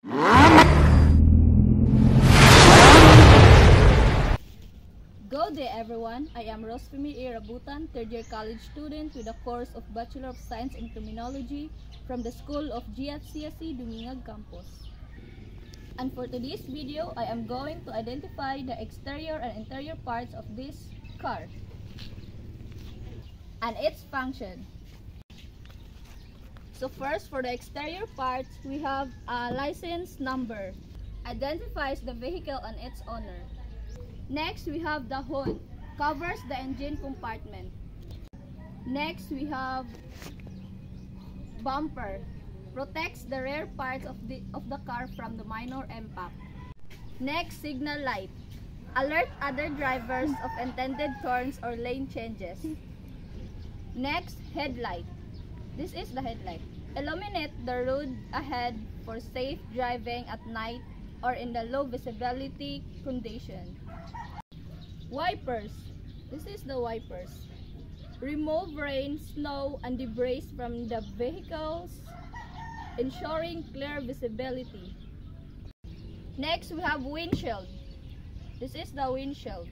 Good day everyone, I am Rosfemi A. Rabutan, third year college student with a course of Bachelor of Science in Criminology from the School of GFCSE Dumingag Campus. And for today's video, I am going to identify the exterior and interior parts of this car and its function. So first, for the exterior parts, we have a license number, identifies the vehicle and its owner. Next, we have the hood, covers the engine compartment. Next, we have bumper, protects the rear parts of the car from the minor impact. Next, signal light, alert other drivers of intended turns or lane changes. Next, headlight. This is the headlight. Illuminate the road ahead for safe driving at night or in the low visibility condition. Wipers. This is the wipers. Remove rain, snow, and debris from the vehicles, ensuring clear visibility. Next, we have windshield. This is the windshield.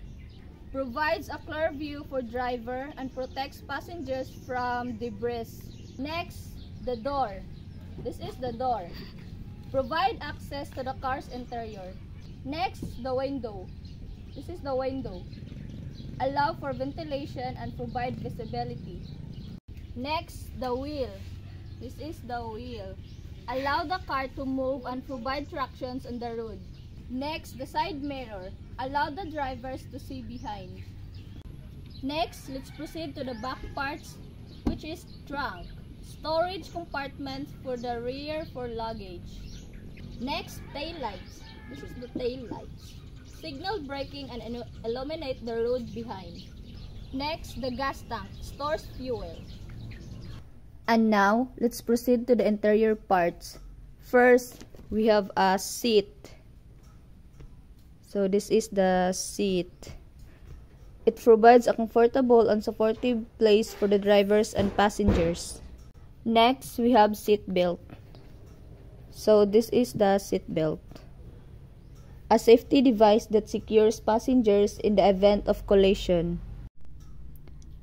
Provides a clear view for driver and protects passengers from debris. Next, the door. This is the door. Provide access to the car's interior. Next, the window. This is the window. Allow for ventilation and provide visibility. Next, the wheel. This is the wheel. Allow the car to move and provide tractions on the road. Next, the side mirror. Allow the drivers to see behind. Next, let's proceed to the back parts, which is trunk. Storage compartment for the rear for luggage. Next, tail lights. This is the tail lights. Signal braking and illuminate the road behind. Next, the gas tank stores fuel. And now, let's proceed to the interior parts. First, we have a seat. So this is the seat. It provides a comfortable and supportive place for the drivers and passengers. Next, we have seat belt. So this is the seat belt, a safety device that secures passengers in the event of collision.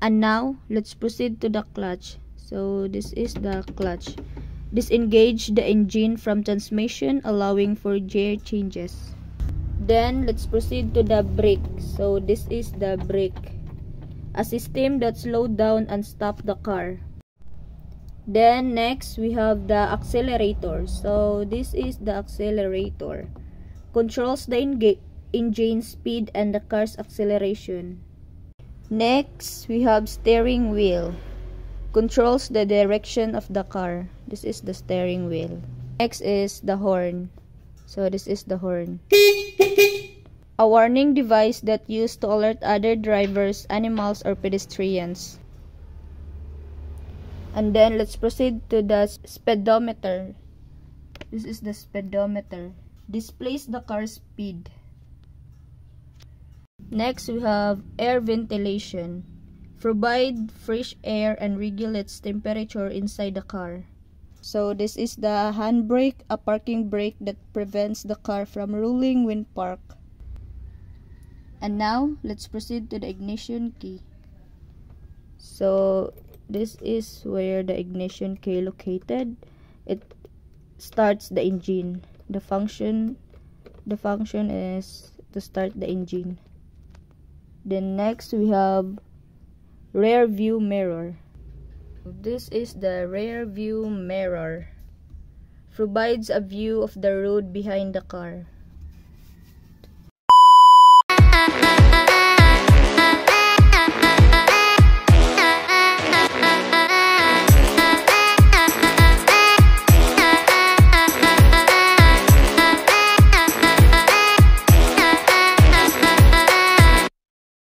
And now, let's proceed to the clutch. So this is the clutch. Disengage the engine from transmission, allowing for gear changes. Then, let's proceed to the brake. So this is the brake, a system that slows down and stops the car. Then, next, we have the accelerator. So this is the accelerator. Controls the engine speed and the car's acceleration. Next, we have steering wheel. Controls the direction of the car. This is the steering wheel. Next is the horn. So this is the horn, a warning device that used to alert other drivers, animals, or pedestrians. And then let's proceed to the speedometer. This is the speedometer. Displays the car's speed. Next, we have air ventilation. Provide fresh air and regulates temperature inside the car. So this is the handbrake, a parking brake that prevents the car from rolling when parked. And now, let's proceed to the ignition key. So this is where the ignition key located. It starts the engine. The function is to start the engine. Then next, we have rear view mirror. This is the rear view mirror. Provides a view of the road behind the car.